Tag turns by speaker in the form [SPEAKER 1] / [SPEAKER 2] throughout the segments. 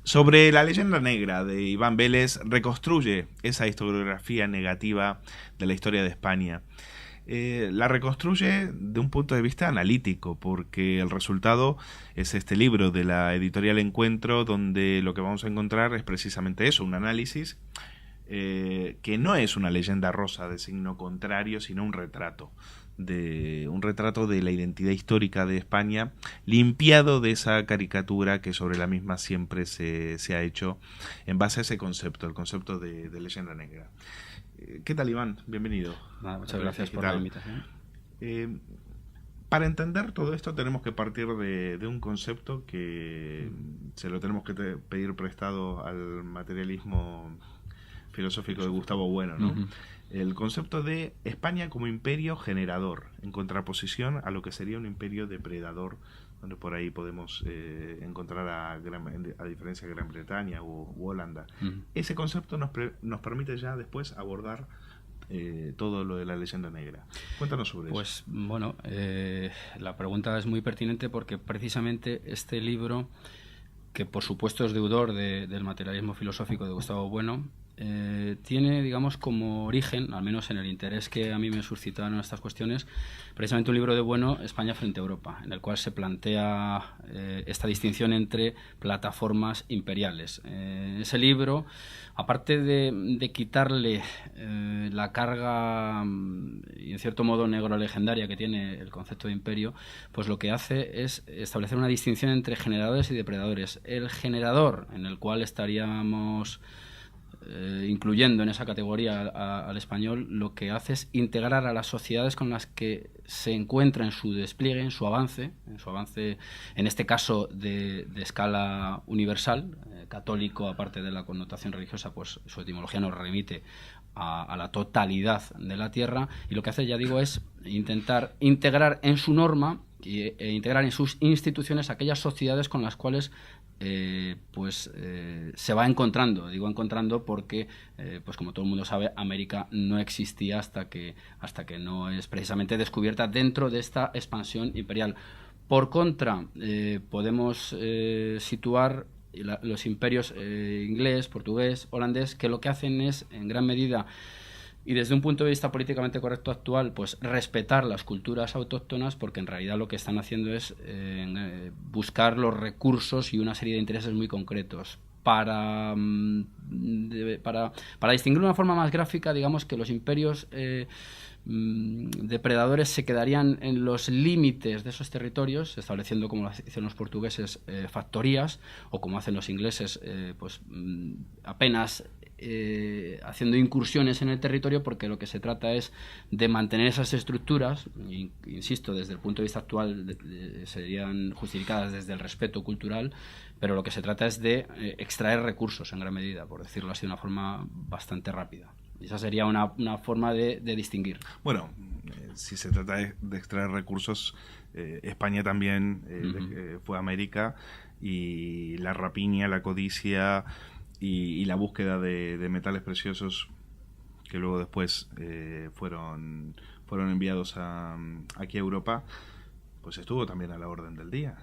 [SPEAKER 1] Sobre la leyenda negra de Iván Vélez, reconstruye esa historiografía negativa de la historia de España. La reconstruye de un punto de vista analítico, porque el resultado es este libro de la editorial Encuentro, donde lo que vamos a encontrar es precisamente eso, un análisis que no es una leyenda rosa de signo contrario, sino un retrato de la identidad histórica de España, limpiado de esa caricatura que sobre la misma siempre se ha hecho en base a ese concepto, el concepto de leyenda negra. ¿Qué tal, Iván? Bienvenido.
[SPEAKER 2] Muchas gracias por la invitación.
[SPEAKER 1] Para entender todo esto tenemos que partir de un concepto que se lo tenemos que pedir prestado al materialismo filosófico de Gustavo Bueno, ¿no? El concepto de España como imperio generador, en contraposición a lo que sería un imperio depredador, donde por ahí podemos encontrar a diferencia de Gran Bretaña u Holanda. Ese concepto nos permite ya después abordar todo lo de la leyenda negra. Cuéntanos sobre eso.
[SPEAKER 2] Pues bueno, la pregunta es muy pertinente porque precisamente este libro, que por supuesto es deudor del materialismo filosófico de Gustavo Bueno, tiene, digamos, como origen, al menos en el interés que a mí me suscitaron estas cuestiones, precisamente un libro de Bueno, España frente a Europa, en el cual se plantea esta distinción entre plataformas imperiales. Ese libro, aparte de quitarle la carga y en cierto modo negro-legendaria que tiene el concepto de imperio, pues lo que hace es establecer una distinción entre generadores y depredadores. El generador, en el cual estaríamos incluyendo en esa categoría al español, lo que hace es integrar a las sociedades con las que se encuentra en su despliegue, en su avance, en este caso de escala universal, católico, aparte de la connotación religiosa, pues su etimología nos remite a la totalidad de la tierra, y lo que hace, ya digo, es intentar integrar en su norma e integrar en sus instituciones aquellas sociedades con las cuales se va encontrando. Digo encontrando porque, pues como todo el mundo sabe, América no existía hasta que no es precisamente descubierta dentro de esta expansión imperial. Por contra, podemos situar los imperios inglés, portugués, holandés, que lo que hacen es, en gran medida, y desde un punto de vista políticamente correcto actual, pues respetar las culturas autóctonas, porque en realidad lo que están haciendo es buscar los recursos y una serie de intereses muy concretos. Para distinguir de una forma más gráfica, digamos que los imperios depredadores se quedarían en los límites de esos territorios, estableciendo, como lo hicieron los portugueses, factorías, o como hacen los ingleses, apenas haciendo incursiones en el territorio, porque lo que se trata es de mantener esas estructuras, y, insisto, desde el punto de vista actual serían justificadas desde el respeto cultural, pero lo que se trata es de extraer recursos en gran medida, por decirlo así de una forma bastante rápida. Y esa sería una forma de distinguir.
[SPEAKER 1] Bueno, si se trata de extraer recursos, España también fue América, y la rapiña, la codicia y la búsqueda de metales preciosos que luego después fueron enviados aquí a Europa, pues estuvo también a la orden del día.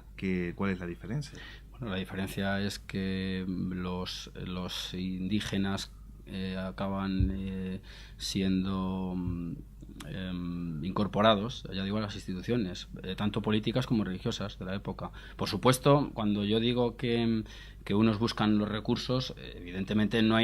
[SPEAKER 1] ¿Cuál es la diferencia?
[SPEAKER 2] Bueno, la diferencia es que los indígenas acaban siendo incorporados, ya digo, a las instituciones, tanto políticas como religiosas de la época. Por supuesto, cuando yo digo que unos buscan los recursos, evidentemente no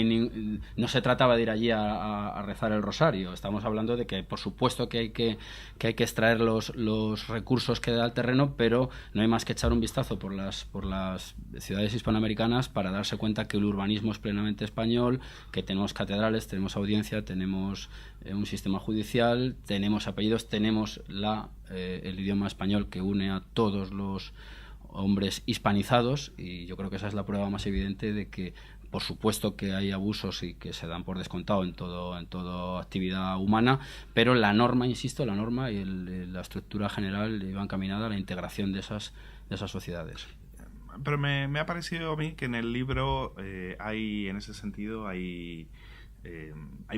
[SPEAKER 2] se trataba de ir allí a rezar el rosario. Estamos hablando de que, por supuesto, que hay que extraer los recursos que da el terreno, pero no hay más que echar un vistazo por las ciudades hispanoamericanas para darse cuenta que el urbanismo es plenamente español, que tenemos catedrales, tenemos audiencia, tenemos un sistema judicial, tenemos apellidos, tenemos el idioma español que une a todos los hombres hispanizados, y yo creo que esa es la prueba más evidente de que, por supuesto, que hay abusos y que se dan por descontado en toda actividad humana, pero la norma, insisto, y la estructura general iba encaminada a la integración de esas sociedades.
[SPEAKER 1] Pero me ha parecido a mí que en el libro en ese sentido hay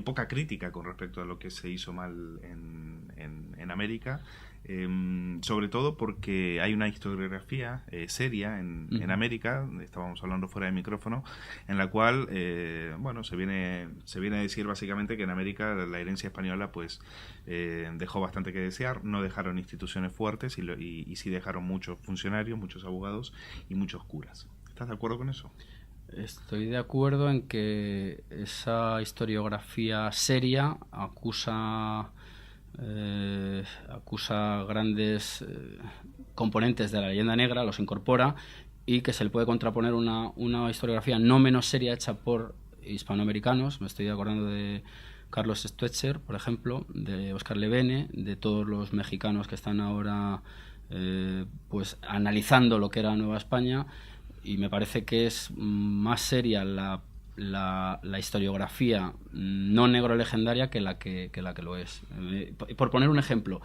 [SPEAKER 1] poca crítica con respecto a lo que se hizo mal en América, Sobre todo porque hay una historiografía seria en América, estábamos hablando fuera de micrófono, en la cual se viene a decir básicamente que en América la herencia española pues dejó bastante que desear, no dejaron instituciones fuertes y sí dejaron muchos funcionarios, muchos abogados y muchos curas. ¿Estás de acuerdo con eso?
[SPEAKER 2] Estoy de acuerdo en que esa historiografía seria acusa grandes componentes de la leyenda negra, los incorpora, y que se le puede contraponer una historiografía no menos seria hecha por hispanoamericanos. Me estoy acordando de Carlos Stetzer, por ejemplo, de Oscar Levene, de todos los mexicanos que están ahora pues analizando lo que era Nueva España, y me parece que es más seria la historiografía no negro legendaria que la que lo es. Por poner un ejemplo,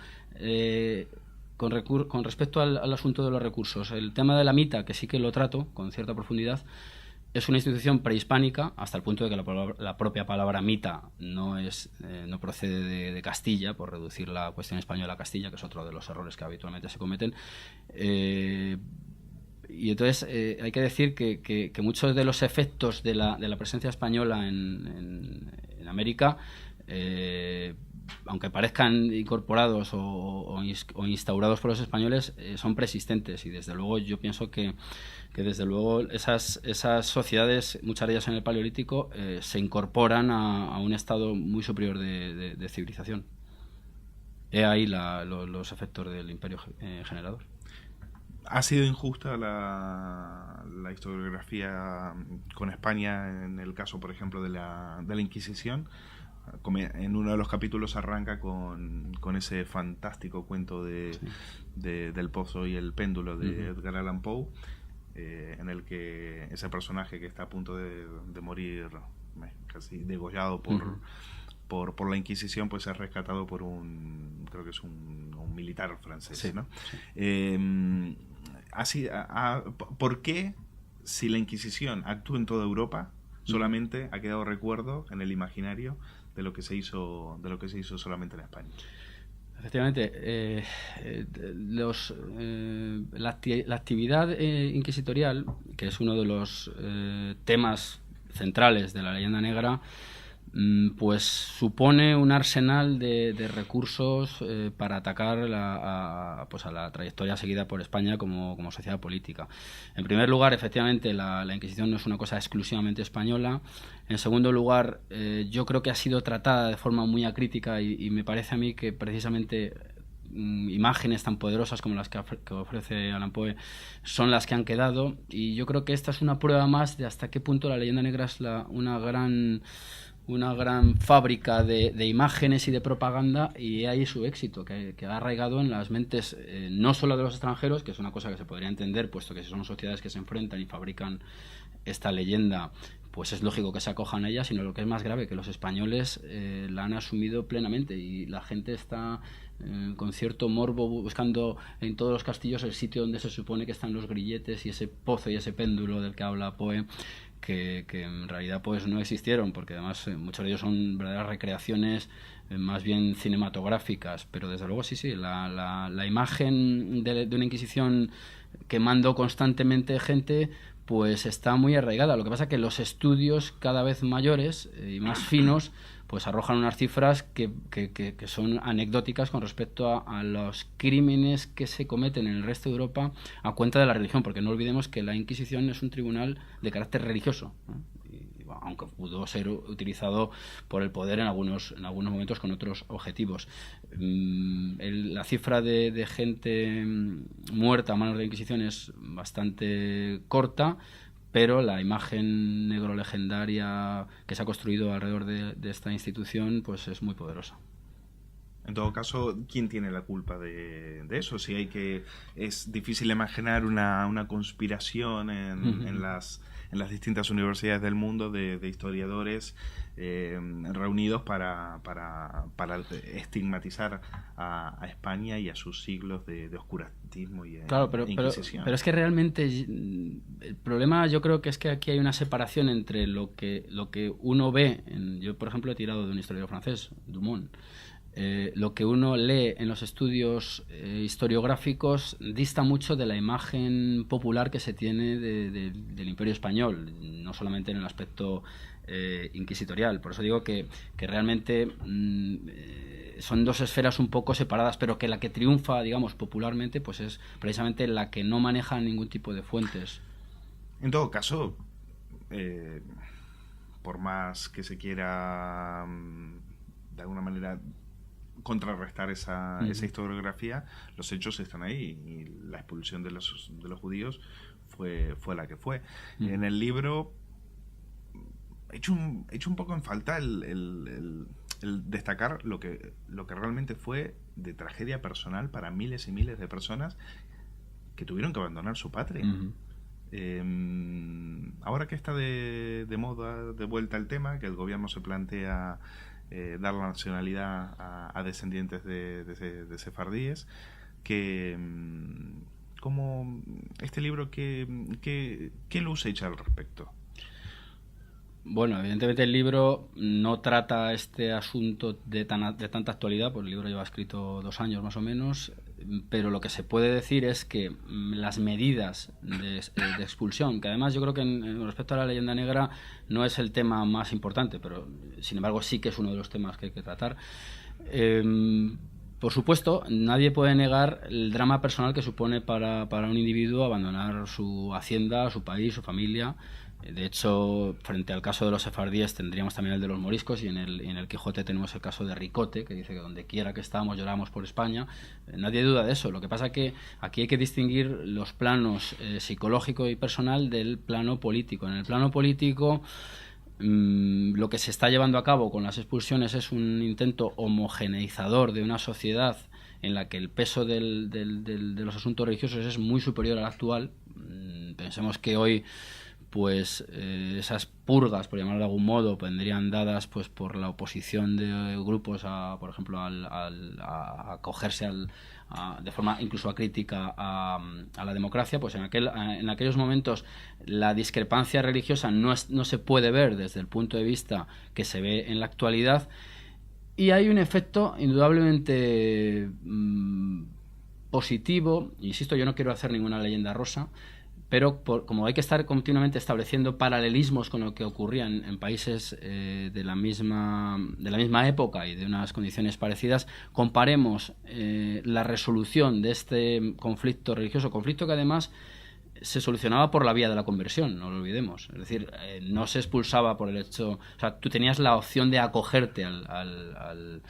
[SPEAKER 2] con respecto al asunto de los recursos, el tema de la mita, que sí que lo trato con cierta profundidad, es una institución prehispánica, hasta el punto de que la propia palabra mita no procede de Castilla, por reducir la cuestión española a Castilla, que es otro de los errores que habitualmente se cometen. Y entonces hay que decir que muchos de los efectos de la presencia española en América, aunque parezcan incorporados o instaurados por los españoles, son preexistentes, y desde luego yo pienso que desde luego esas sociedades, muchas de ellas en el Paleolítico, se incorporan a un estado muy superior de civilización. He ahí los efectos del imperio generador.
[SPEAKER 1] ¿Ha sido injusta la historiografía con España en el caso, por ejemplo, de la Inquisición? En uno de los capítulos arranca con ese fantástico cuento del Pozo y el Péndulo de Edgar Allan Poe, en el que ese personaje que está a punto de morir, casi degollado por la Inquisición, pues es rescatado por creo que es un militar francés, sí, ¿no? Sí. ¿Por qué, si la Inquisición actúa en toda Europa, solamente ha quedado recuerdo en el imaginario de lo que se hizo solamente en España?
[SPEAKER 2] Efectivamente, la actividad inquisitorial, que es uno de los temas centrales de la leyenda negra, pues supone un arsenal de recursos para atacar a la trayectoria seguida por España como sociedad política. En primer lugar, efectivamente, la Inquisición no es una cosa exclusivamente española. En segundo lugar, yo creo que ha sido tratada de forma muy acrítica, y me parece a mí que precisamente imágenes tan poderosas como las que ofrece Allan Poe son las que han quedado, y yo creo que esta es una prueba más de hasta qué punto la leyenda negra es una gran fábrica de imágenes y de propaganda, y ahí su éxito, que ha arraigado en las mentes no solo de los extranjeros, que es una cosa que se podría entender, puesto que si son sociedades que se enfrentan y fabrican esta leyenda, pues es lógico que se acojan a ella, sino lo que es más grave, que los españoles la han asumido plenamente, y la gente está con cierto morbo buscando en todos los castillos el sitio donde se supone que están los grilletes y ese pozo y ese péndulo del que habla Poe, que en realidad pues no existieron, porque además muchos de ellos son verdaderas recreaciones más bien cinematográficas. Pero desde luego sí, la imagen de una Inquisición quemando constantemente gente pues está muy arraigada. Lo que pasa es que los estudios cada vez mayores y más finos pues arrojan unas cifras que son anecdóticas con respecto a los crímenes que se cometen en el resto de Europa a cuenta de la religión, porque no olvidemos que la Inquisición es un tribunal de carácter religioso, ¿no? Aunque pudo ser utilizado por el poder en algunos momentos con otros objetivos. La cifra de gente muerta a manos de la Inquisición es bastante corta, pero la imagen negro legendaria que se ha construido alrededor de esta institución pues es muy poderosa.
[SPEAKER 1] En todo caso, ¿quién tiene la culpa de eso? Si es difícil imaginar una conspiración en las distintas universidades del mundo de historiadores reunidos para estigmatizar a España y a sus siglos de oscurantismo y Inquisición.
[SPEAKER 2] Pero es que realmente el problema, yo creo que es que aquí hay una separación entre lo que uno ve. Yo, por ejemplo, he tirado de un historiador francés, Dumont, lo que uno lee en los estudios historiográficos dista mucho de la imagen popular que se tiene del Imperio Español, no solamente en el aspecto inquisitorial. Por eso digo que realmente son dos esferas un poco separadas, pero que la que triunfa, digamos, popularmente, pues es precisamente la que no maneja ningún tipo de fuentes.
[SPEAKER 1] En todo caso, por más que se quiera de alguna manera contrarrestar esa historiografía, los hechos están ahí, y la expulsión de los judíos fue la que fue. En el libro he hecho un poco en falta el destacar lo que realmente fue de tragedia personal para miles y miles de personas que tuvieron que abandonar su patria. Ahora que está de moda, de vuelta el tema, que el gobierno se plantea dar la nacionalidad a descendientes de sefardíes, que como este libro, ¿qué luz echa al respecto?
[SPEAKER 2] Bueno, evidentemente el libro no trata este asunto de tanta actualidad, pues el libro lleva escrito 2 años más o menos, pero lo que se puede decir es que las medidas de expulsión, que además yo creo que en respecto a la leyenda negra no es el tema más importante, pero sin embargo sí que es uno de los temas que hay que tratar. Por supuesto, nadie puede negar el drama personal que supone para un individuo abandonar su hacienda, su país, su familia. De hecho, frente al caso de los sefardíes tendríamos también el de los moriscos, y en el Quijote tenemos el caso de Ricote, que dice que donde quiera que estamos lloramos por España. Nadie duda de eso. Lo que pasa es que aquí hay que distinguir los planos psicológico y personal del plano político. En el plano político, lo que se está llevando a cabo con las expulsiones es un intento homogeneizador de una sociedad en la que el peso de los asuntos religiosos es muy superior al actual. Pensemos que hoy pues esas purgas, por llamarlo de algún modo, vendrían dadas pues por la oposición de grupos por ejemplo, a acogerse de forma incluso acrítica a la democracia. Pues en aquellos momentos la discrepancia religiosa no se puede ver desde el punto de vista que se ve en la actualidad, y hay un efecto indudablemente positivo. Insisto, yo no quiero hacer ninguna leyenda rosa, pero como hay que estar continuamente estableciendo paralelismos con lo que ocurría en países de la misma época y de unas condiciones parecidas, comparemos la resolución de este conflicto religioso, conflicto que además se solucionaba por la vía de la conversión, no lo olvidemos. Es decir, no se expulsaba por el hecho... O sea, tú tenías la opción de acogerte al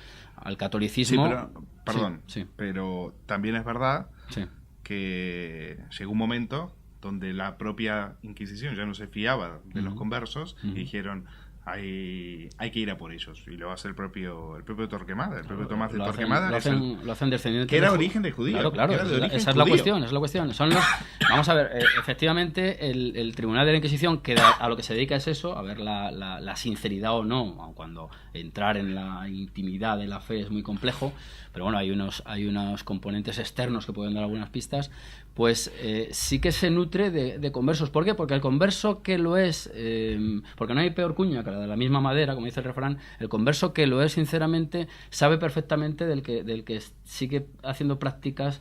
[SPEAKER 2] catolicismo.
[SPEAKER 1] Sí, pero, perdón,
[SPEAKER 2] sí.
[SPEAKER 1] Pero también es verdad
[SPEAKER 2] sí.
[SPEAKER 1] que llegó un momento donde la propia Inquisición ya no se fiaba de los conversos, y dijeron, hay que ir a por ellos, y lo hace el propio Torquemada, el propio Tomás de Torquemada,
[SPEAKER 2] lo hacen descendientes,
[SPEAKER 1] que era origen de judío.
[SPEAKER 2] Claro, esa es la cuestión. Vamos a ver, efectivamente el Tribunal de la Inquisición, que a lo que se dedica es eso, a ver la sinceridad o no, aun cuando entrar en la intimidad de la fe es muy complejo, pero bueno, hay unos componentes externos que pueden dar algunas pistas. Pues sí que se nutre de conversos. ¿Por qué? Porque el converso que lo es, porque no hay peor cuña que la de la misma madera, como dice el refrán, el converso que lo es sinceramente sabe perfectamente del que sigue haciendo prácticas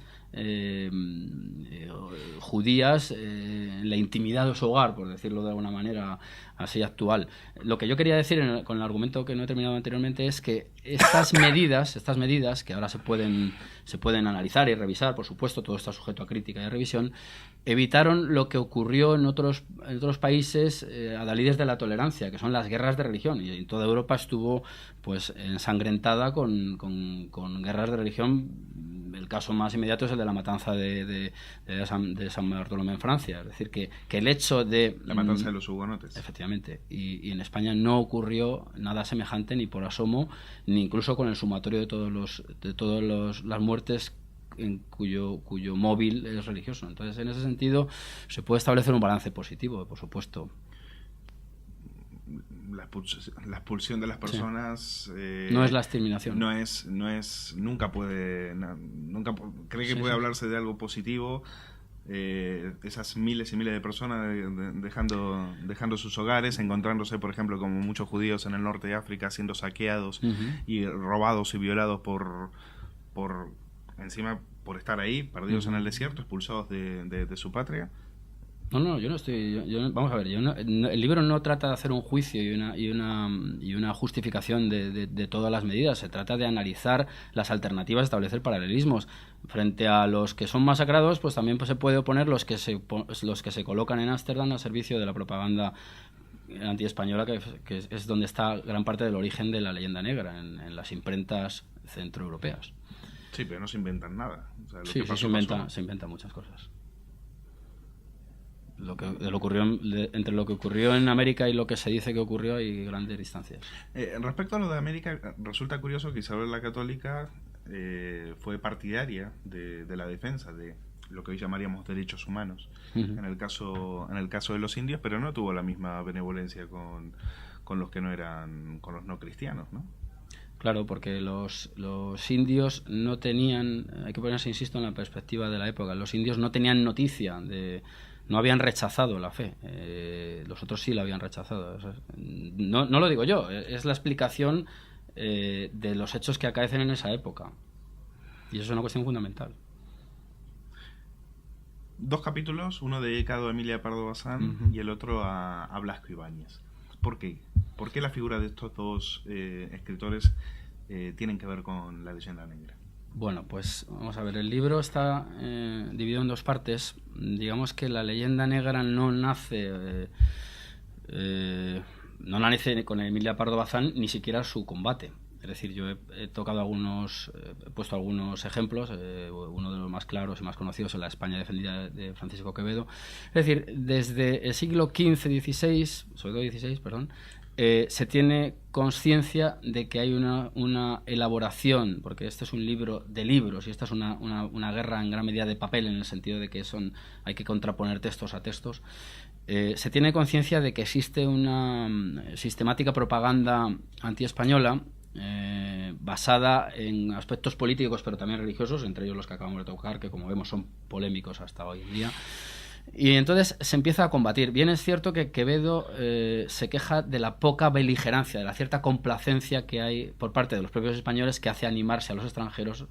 [SPEAKER 2] judías en la intimidad de su hogar, por decirlo de alguna manera así actual. Lo que yo quería decir con el argumento que no he terminado anteriormente es que estas medidas que ahora se pueden analizar y revisar, por supuesto, todo está sujeto a crítica y a revisión, evitaron lo que ocurrió en otros países adalides de la tolerancia, que son las guerras de religión, y en toda Europa estuvo pues ensangrentada con guerras de religión. El caso más inmediato es el de la matanza de San Bartolomé en Francia. Es decir, que el hecho de...
[SPEAKER 1] La matanza de los hugonotes.
[SPEAKER 2] Efectivamente. Y en España no ocurrió nada semejante, ni por asomo, ni incluso con el sumatorio de todas las muertes en cuyo móvil es religioso. Entonces, en ese sentido, se puede establecer un balance positivo, por supuesto.
[SPEAKER 1] La expulsión de las personas
[SPEAKER 2] no es la exterminación.
[SPEAKER 1] Nunca puede. Cree que puede hablarse de algo positivo esas miles y miles de personas dejando sus hogares, encontrándose, por ejemplo, como muchos judíos en el norte de África, siendo saqueados y robados y violados por encima por estar ahí, perdidos en el desierto, expulsados de su patria.
[SPEAKER 2] No, yo no estoy... vamos a ver, el libro no trata de hacer un juicio y una justificación de todas las medidas. Se trata de analizar las alternativas, establecer paralelismos. Frente a los que son masacrados, pues también se puede oponer los que se colocan en Ámsterdam al servicio de la propaganda antiespañola, que es donde está gran parte del origen de la leyenda negra, en las imprentas centroeuropeas.
[SPEAKER 1] Sí, pero no se inventan nada. O sea,
[SPEAKER 2] se inventan muchas cosas. Entre lo que ocurrió en América y lo que se dice que ocurrió hay grandes distancias.
[SPEAKER 1] Respecto a lo de América, resulta curioso que Isabel la Católica fue partidaria de la defensa de lo que hoy llamaríamos derechos humanos en el caso de los indios, pero no tuvo la misma benevolencia con los que no eran, con los no cristianos, ¿no?
[SPEAKER 2] Claro, porque los indios no tenían, hay que ponerse, insisto, en la perspectiva de la época, los indios no tenían noticia no habían rechazado la fe, los otros sí la habían rechazado. No lo digo yo, es la explicación de los hechos que acaecen en esa época, y eso es una cuestión fundamental.
[SPEAKER 1] 2 capítulos, uno dedicado a Emilia Pardo Bazán y el otro a Blasco Ibáñez. ¿Por qué? ¿Por qué la figura de estos dos escritores tienen que ver con la leyenda negra?
[SPEAKER 2] Bueno, pues vamos a ver, el libro está dividido en 2 partes. Digamos que la leyenda negra no nace con Emilia Pardo Bazán, ni siquiera su combate. Es decir, yo he puesto algunos ejemplos, uno de los más claros y más conocidos es la España defendida de Francisco Quevedo. Es decir, desde el siglo XV-XVI, sobre todo XVI, perdón, se tiene conciencia de que hay una elaboración, porque este es un libro de libros y esta es una guerra en gran medida de papel, en el sentido de que hay que contraponer textos a textos. Se tiene conciencia de que existe una sistemática propaganda antiespañola basada en aspectos políticos pero también religiosos, entre ellos los que acabamos de tocar, que como vemos son polémicos hasta hoy en día. Y entonces se empieza a combatir. Bien es cierto que Quevedo se queja de la poca beligerancia, de la cierta complacencia que hay por parte de los propios españoles, que hace animarse a los extranjeros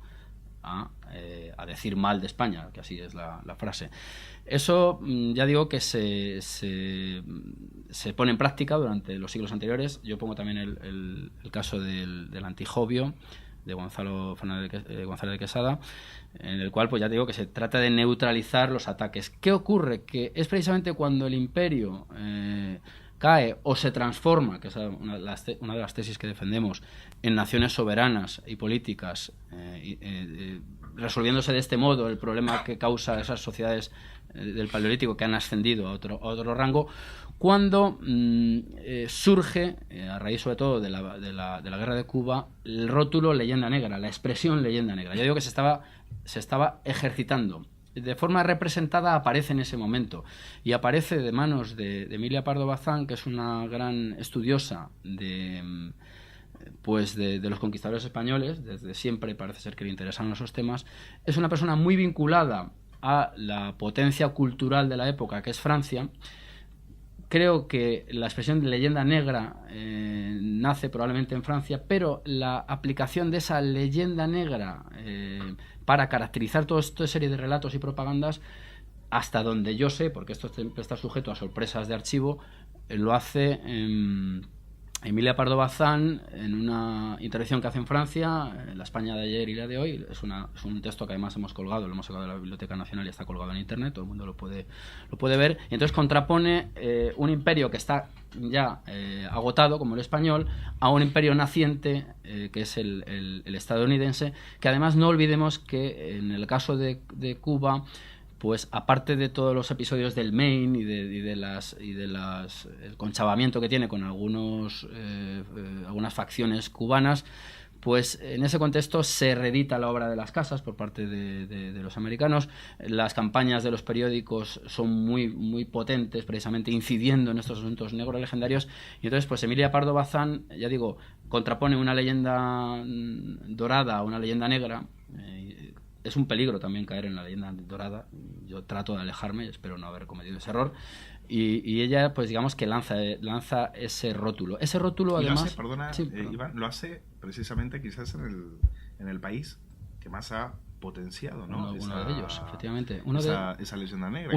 [SPEAKER 2] a decir mal de España, que así es la frase. Eso ya digo que se pone en práctica durante los siglos anteriores. Yo pongo también el caso del Antijobio, de Gonzalo González de Quesada, en el cual pues ya digo que se trata de neutralizar los ataques. ¿Qué ocurre? Que es precisamente cuando el imperio cae o se transforma, que es una de las tesis que defendemos, en naciones soberanas y políticas, resolviéndose de este modo el problema que causa esas sociedades del Paleolítico que han ascendido a otro rango, cuando surge, a raíz sobre todo de la guerra de Cuba, el rótulo leyenda negra, la expresión leyenda negra. Ya digo que se estaba ejercitando. De forma representada aparece en ese momento, y aparece de manos de Emilia Pardo Bazán, que es una gran estudiosa de los conquistadores españoles. Desde siempre parece ser que le interesan esos temas. Es una persona muy vinculada a la potencia cultural de la época, que es Francia. Creo que la expresión de leyenda negra nace probablemente en Francia, pero la aplicación de esa leyenda negra para caracterizar toda esta serie de relatos y propagandas, hasta donde yo sé, porque esto está sujeto a sorpresas de archivo, lo hace Emilia Pardo Bazán en una intervención que hace en Francia, en la España de ayer y la de hoy. Es un texto que además hemos colgado, lo hemos sacado de la Biblioteca Nacional y está colgado en internet, todo el mundo lo puede ver, y entonces contrapone un imperio que está ya agotado, como el español, a un imperio naciente, que es el estadounidense, que además no olvidemos que en el caso de Cuba, pues aparte de todos los episodios del Maine y del conchavamiento que tiene con algunas facciones cubanas, pues en ese contexto se reedita la obra de las casas por parte de los americanos. Las campañas de los periódicos son muy, muy potentes, precisamente incidiendo en estos asuntos negros legendarios. Y entonces, pues Emilia Pardo Bazán, ya digo, contrapone una leyenda dorada a una leyenda negra, es un peligro también caer en la leyenda dorada. Yo trato de alejarme, espero no haber cometido ese error. Y ella, pues digamos que lanza ese rótulo. Ese rótulo, además...
[SPEAKER 1] Lo hace, perdona, sí, Iván, lo hace precisamente quizás en el país que más ha potenciado, ¿no?
[SPEAKER 2] Uno de ellos, efectivamente.
[SPEAKER 1] Esa leyenda negra.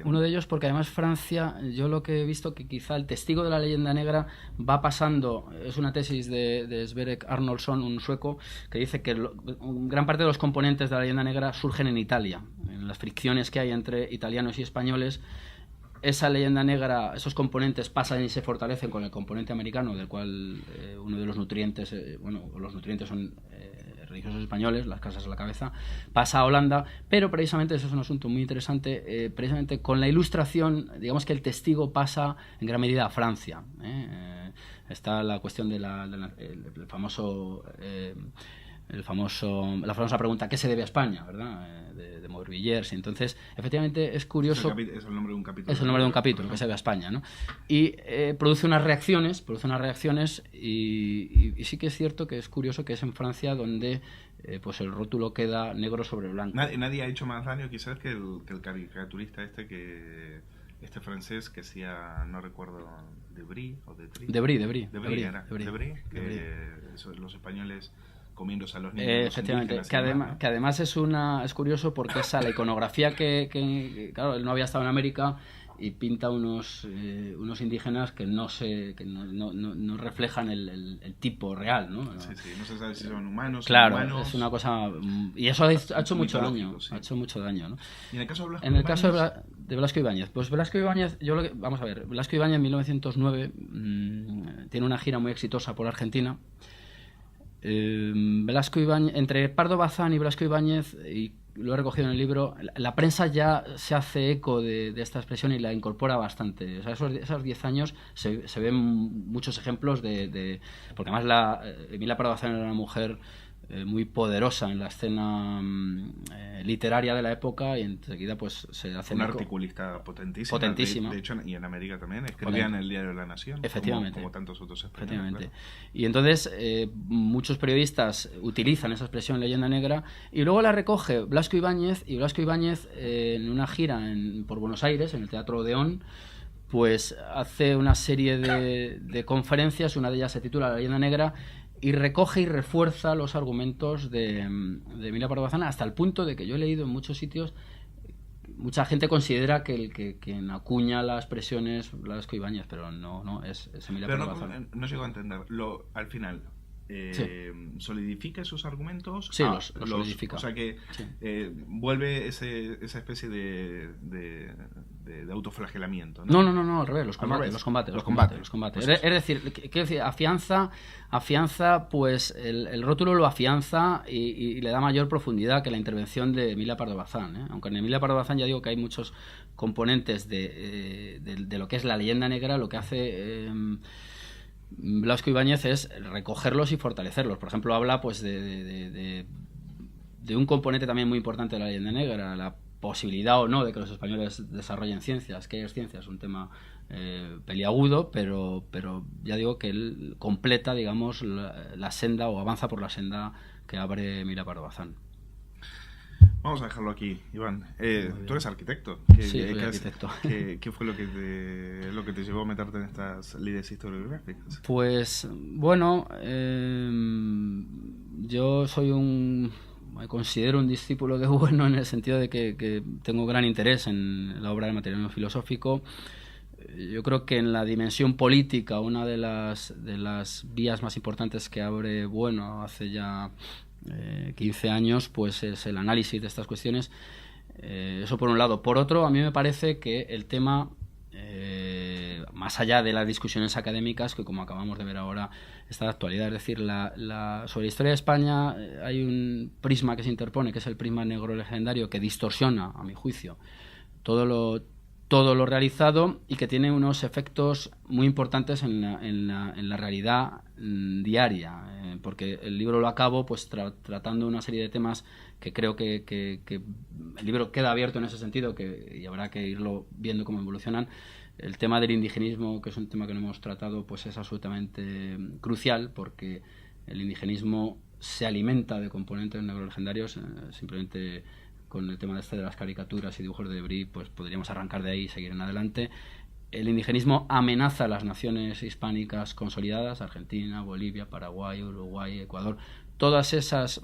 [SPEAKER 2] Uno de ellos, porque además Francia, yo lo que he visto que quizá el testigo de la leyenda negra va pasando, es una tesis de Sverre Arnoldsson, un sueco, que dice que gran parte de los componentes de la leyenda negra surgen en Italia, en las fricciones que hay entre italianos y españoles. Esa leyenda negra, esos componentes pasan y se fortalecen con el componente americano, del cual uno de los nutrientes, los nutrientes son religiosos españoles, las casas a la cabeza, pasa a Holanda, pero precisamente eso es un asunto muy interesante, precisamente con la Ilustración, digamos que el testigo pasa en gran medida a Francia. Está la cuestión de la famosa pregunta ¿qué se debe a España?, ¿verdad? De Morvilliers. Entonces, efectivamente, es curioso.
[SPEAKER 1] Es el nombre de un capítulo.
[SPEAKER 2] Es el nombre de un capítulo, que se debe a España, ¿no? Y produce unas reacciones y sí que es cierto que es curioso que es en Francia donde pues el rótulo queda negro sobre blanco.
[SPEAKER 1] Nadie ha hecho más daño quizás que el caricaturista este francés que hacía, no recuerdo, Debris o Debris, los españoles comiéndose a los niños.
[SPEAKER 2] Efectivamente, que además es curioso porque esa la iconografía que claro, él no había estado en América y pinta unos indígenas que no reflejan el tipo real, ¿no?
[SPEAKER 1] Sí, no se sabe si son humanos.
[SPEAKER 2] Claro,
[SPEAKER 1] son humanos,
[SPEAKER 2] es una cosa... Y eso ha hecho mucho daño.
[SPEAKER 1] Sí.
[SPEAKER 2] Ha hecho mucho daño, ¿no?
[SPEAKER 1] ¿Y en el caso de Blasco
[SPEAKER 2] Ibáñez? De Blasco Ibáñez. Pues Blasco Ibáñez, vamos a ver, Blasco Ibáñez en 1909 tiene una gira muy exitosa por Argentina. Blasco Ibáñez, entre Pardo Bazán y Blasco Ibáñez, y lo he recogido en el libro, la prensa ya se hace eco de esta expresión y la incorpora bastante. O sea, esos 10 años se ven muchos ejemplos porque además Emilia Pardo Bazán era una mujer muy poderosa en la escena literaria de la época, y enseguida pues se hace
[SPEAKER 1] una articulista potentísima. De hecho, y en América también escribía en el Diario de la Nación,
[SPEAKER 2] efectivamente,
[SPEAKER 1] como tantos otros españoles. Claro.
[SPEAKER 2] Y entonces muchos periodistas utilizan esa expresión leyenda negra y luego la recoge Blasco Ibáñez, y Blasco Ibáñez en una gira por Buenos Aires, en el Teatro Odeón, pues hace una serie de conferencias, una de ellas se titula La leyenda negra, y recoge y refuerza los argumentos de Emilia Pardo Bazán, hasta el punto de que yo he leído en muchos sitios, mucha gente considera que quien acuña la expresión es Blasco Ibáñez, pero no, es Emilia Pardo Bazán.
[SPEAKER 1] No llego a entender. Al final, ¿solidifica esos argumentos?
[SPEAKER 2] Sí, los solidifica.
[SPEAKER 1] O sea que vuelve esa especie de autoflagelamiento, ¿no?
[SPEAKER 2] No, al revés, los combates. Es decir, afianza, pues el rótulo lo afianza y le da mayor profundidad que la intervención de Emilia Pardo Bazán, Aunque en Emilia Pardo Bazán ya digo que hay muchos componentes de lo que es la leyenda negra, lo que hace Blasco Ibáñez es recogerlos y fortalecerlos. Por ejemplo, habla pues de un componente también muy importante de la leyenda negra, la posibilidad o no de que los españoles desarrollen ciencias, que es ciencia, es un tema peliagudo, pero ya digo que él completa, digamos, la senda, o avanza por la senda que abre Emilia Pardo Bazán.
[SPEAKER 1] Vamos a dejarlo aquí, Iván. Tú eres arquitecto.
[SPEAKER 2] Sí, soy arquitecto.
[SPEAKER 1] ¿Qué fue lo que te llevó a meterte en estas lides historiográficas?
[SPEAKER 2] Pues, bueno, yo me considero un discípulo de Bueno, en el sentido de que tengo gran interés en la obra del materialismo filosófico. Yo creo que en la dimensión política, una de las vías más importantes que abre Bueno hace ya 15 años, pues es el análisis de estas cuestiones. Eso por un lado. Por otro, a mí me parece que el tema, más allá de las discusiones académicas, que como acabamos de ver ahora está de actualidad, es decir, sobre la historia de España hay un prisma que se interpone, que es el prisma negro legendario, que distorsiona, a mi juicio, todo lo realizado, y que tiene unos efectos muy importantes en la realidad diaria, porque el libro lo acabo pues tratando una serie de temas que creo que el libro queda abierto en ese sentido, y habrá que irlo viendo cómo evolucionan. El tema del indigenismo, que es un tema que no hemos tratado, pues es absolutamente crucial, porque el indigenismo se alimenta de componentes negrolegendarios. Simplemente con el tema de las caricaturas y dibujos de Debris, pues podríamos arrancar de ahí y seguir en adelante. El indigenismo amenaza a las naciones hispánicas consolidadas, Argentina, Bolivia, Paraguay, Uruguay, Ecuador, todas esas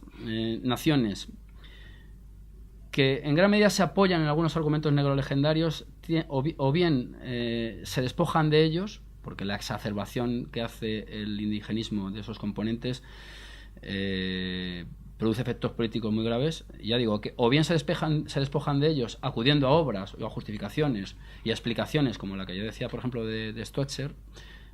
[SPEAKER 2] naciones que en gran medida se apoyan en algunos argumentos negrolegendarios, o bien se despojan de ellos, porque la exacerbación que hace el indigenismo de esos componentes produce efectos políticos muy graves. Ya digo, que o bien se despojan de ellos acudiendo a obras o a justificaciones y a explicaciones, como la que yo decía, por ejemplo, de Stoetzer,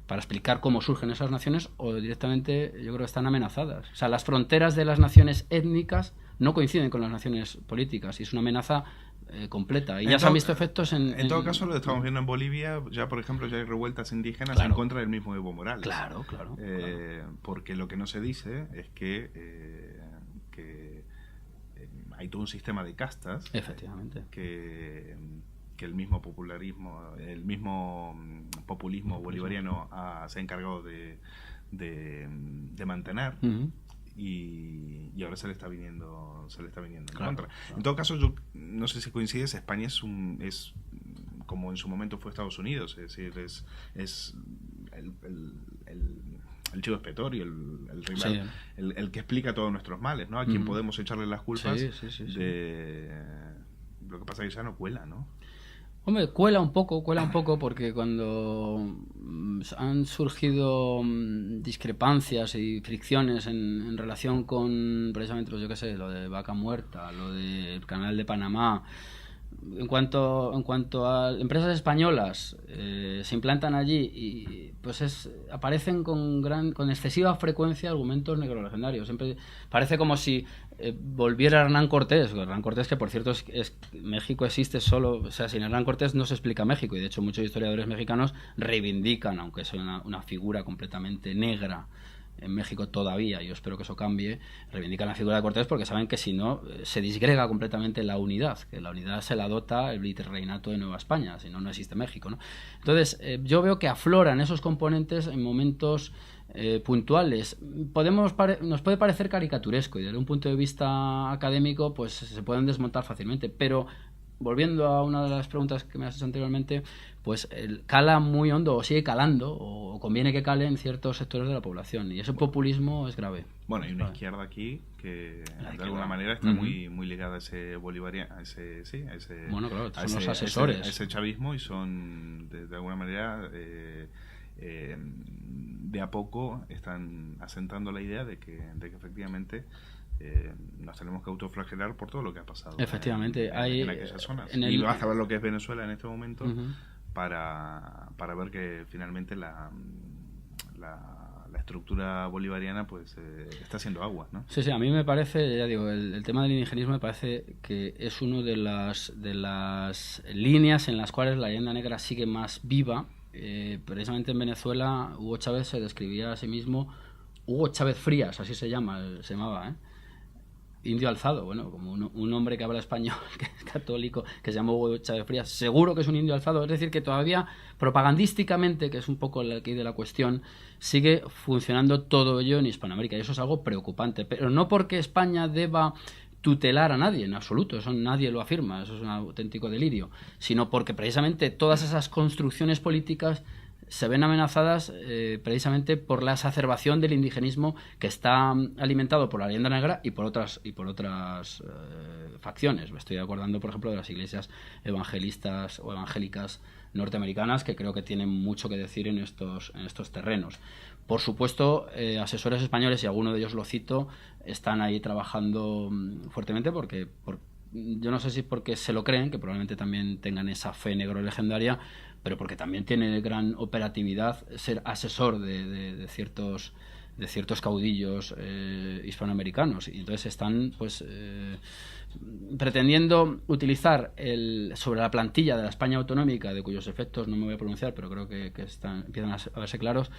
[SPEAKER 2] para explicar cómo surgen esas naciones, o directamente yo creo que están amenazadas. O sea, las fronteras de las naciones étnicas no coinciden con las naciones políticas, y es una amenaza completa. Y ya se han visto efectos en
[SPEAKER 1] todo caso, lo estamos viendo en Bolivia. Ya, por ejemplo, ya hay revueltas indígenas, claro, en contra del mismo Evo Morales.
[SPEAKER 2] Claro.
[SPEAKER 1] Porque lo que no se dice es que hay todo un sistema de castas.
[SPEAKER 2] Efectivamente.
[SPEAKER 1] Que el mismo populismo bolivariano se ha encargado de mantener. Uh-huh. Y ahora se le está viniendo en contra. En todo caso, yo no sé si coincides, España es como en su momento fue Estados Unidos, es decir, es el chivo expiatorio, el rival, sí, el que explica todos nuestros males, ¿no? A quien podemos echarle las culpas de lo que pasa, que ya no cuela, ¿no?
[SPEAKER 2] Hombre, cuela un poco, porque cuando han surgido discrepancias y fricciones en relación con, precisamente, pues yo qué sé, lo de Vaca Muerta, lo del Canal de Panamá, en cuanto a empresas españolas se implantan allí y pues aparecen con excesiva frecuencia argumentos negrolegendarios. Siempre parece como si volviera Hernán Cortés, que por cierto México existe solo, o sea, sin Hernán Cortés no se explica México, y de hecho muchos historiadores mexicanos reivindican, aunque sea una figura completamente negra en México todavía, yo espero que eso cambie, reivindican la figura de Cortés porque saben que si no se disgrega completamente la unidad, que la unidad se la dota el virreinato de Nueva España, si no, no existe México, ¿no? Entonces yo veo que afloran esos componentes en momentos puntuales. Nos puede parecer caricaturesco, y desde un punto de vista académico pues se pueden desmontar fácilmente, pero volviendo a una de las preguntas que me has hecho anteriormente, pues cala muy hondo, o sigue calando, o conviene que cale en ciertos sectores de la población, y ese populismo es grave.
[SPEAKER 1] Bueno, hay una izquierda aquí que de alguna manera está muy ligada a ese bolivariano, a ese
[SPEAKER 2] bueno, claro, son los asesores,
[SPEAKER 1] a ese chavismo, y son de alguna manera de a poco están asentando la idea de que efectivamente nos tenemos que autoflagelar por todo lo que ha pasado
[SPEAKER 2] efectivamente
[SPEAKER 1] en aquellas zonas. Y vas a ver lo que es Venezuela en este momento, uh-huh, para ver que finalmente la estructura bolivariana pues está haciendo agua, ¿no?
[SPEAKER 2] Sí, a mí me parece, ya digo, el tema del indigenismo me parece que es una de las líneas en las cuales la leyenda negra sigue más viva. Precisamente en Venezuela Hugo Chávez se describía a sí mismo, Hugo Chávez Frías, así se llamaba, indio alzado, bueno, como un hombre que habla español, que es católico, que se llama Hugo Chávez Frías, seguro que es un indio alzado. Es decir, que todavía propagandísticamente, que es un poco el aquí de la cuestión, sigue funcionando todo ello en Hispanoamérica, y eso es algo preocupante, pero no porque España deba tutelar a nadie, en absoluto, eso nadie lo afirma, eso es un auténtico delirio, sino porque precisamente todas esas construcciones políticas se ven amenazadas precisamente por la exacerbación del indigenismo, que está alimentado por la leyenda negra y por otras facciones. Me estoy acordando, por ejemplo, de las iglesias evangelistas o evangélicas norteamericanas, que creo que tienen mucho que decir en estos terrenos. Por supuesto, asesores españoles, y alguno de ellos lo cito, están ahí trabajando fuertemente porque yo no sé si porque se lo creen, que probablemente también tengan esa fe negrolegendaria, pero porque también tiene gran operatividad ser asesor de ciertos caudillos hispanoamericanos, y entonces están pues pretendiendo utilizar sobre la plantilla de la España autonómica, de cuyos efectos no me voy a pronunciar, pero creo que empiezan a verse claros.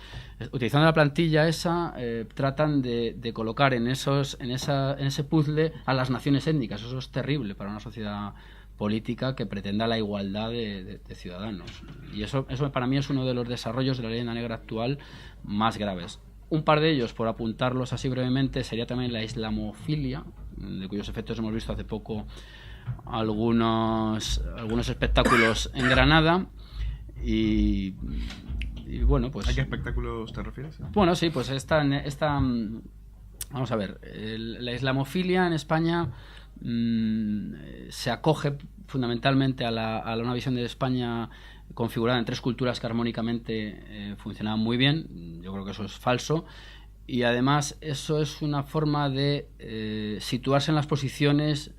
[SPEAKER 2] Utilizando la plantilla esa, tratan de colocar en ese puzzle a las naciones étnicas. Eso es terrible para una sociedad política que pretenda la igualdad de ciudadanos, y eso para mí es uno de los desarrollos de la leyenda negra actual más graves. un par de ellos, por apuntarlos así brevemente, sería también la islamofilia, de cuyos efectos hemos visto hace poco algunos espectáculos en Granada. Y bueno, pues...
[SPEAKER 1] ¿A qué espectáculos te refieres?
[SPEAKER 2] Bueno, sí, pues vamos a ver, la islamofilia en España se acoge fundamentalmente a una visión de España configurada en tres culturas que armónicamente funcionaban muy bien. Yo creo que eso es falso. Y además eso es una forma de situarse en las posiciones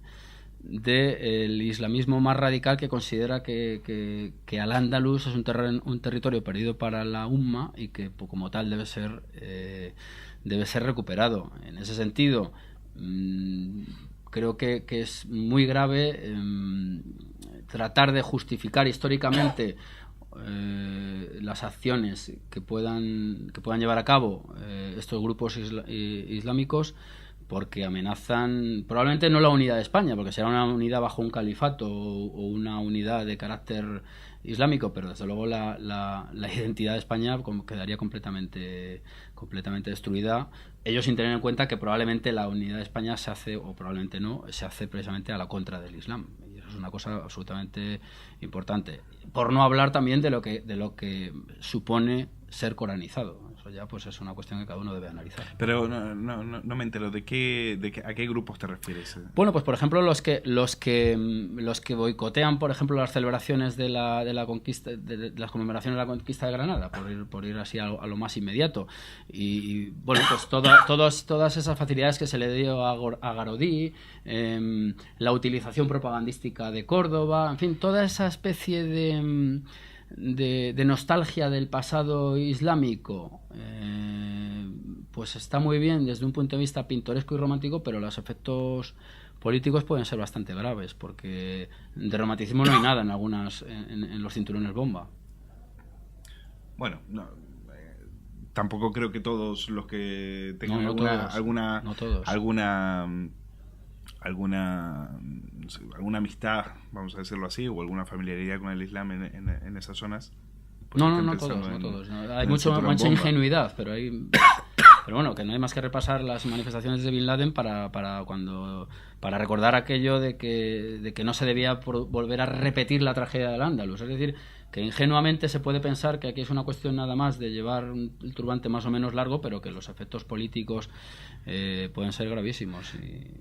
[SPEAKER 2] del islamismo más radical, que considera que Al-Ándalus es un territorio perdido para la umma y que como tal debe ser recuperado. En ese sentido, creo que es muy grave tratar de justificar históricamente las acciones que puedan llevar a cabo estos grupos islámicos, porque amenazan probablemente no la unidad de España, porque será una unidad bajo un califato o una unidad de carácter islámico, pero desde luego la identidad de España quedaría completamente destruida. Ellos sin tener en cuenta que probablemente la unidad de España se hace, o probablemente no, se hace precisamente a la contra del Islam. Y eso es una cosa absolutamente importante. Por no hablar también de lo que supone ser coranizado. Eso ya pues es una cuestión que cada uno debe analizar.
[SPEAKER 1] Pero no me entero a qué grupos te refieres.
[SPEAKER 2] Bueno, pues por ejemplo los que boicotean, por ejemplo, las celebraciones de la conquista, de las conmemoraciones de la conquista de Granada, por ir así a lo más inmediato. Y bueno, pues todas esas facilidades que se le dio a Garodí, la utilización propagandística de Córdoba, en fin, toda esa especie de nostalgia del pasado islámico, pues está muy bien desde un punto de vista pintoresco y romántico, pero los efectos políticos pueden ser bastante graves, porque de romanticismo no hay nada en los cinturones bomba.
[SPEAKER 1] Bueno, tampoco creo que todos los que tengan alguna amistad, vamos a decirlo así, o alguna familiaridad con el Islam en esas zonas.
[SPEAKER 2] Pues no todos. Hay mucha ingenuidad, pero bueno, que no hay más que repasar las manifestaciones de Bin Laden para recordar aquello de que no se debía volver a repetir la tragedia del Ándalus. Es decir, que ingenuamente se puede pensar que aquí es una cuestión nada más de llevar el turbante más o menos largo, pero que los efectos políticos pueden ser gravísimos. Y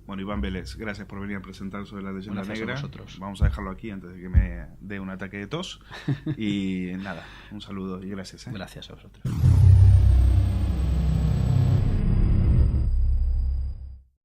[SPEAKER 1] bueno, Iván Vélez, gracias por venir a presentar sobre la leyenda negra.
[SPEAKER 2] Vosotros.
[SPEAKER 1] Vamos a dejarlo aquí antes de que me dé un ataque de tos. Y nada, un saludo y gracias.
[SPEAKER 2] Gracias a vosotros.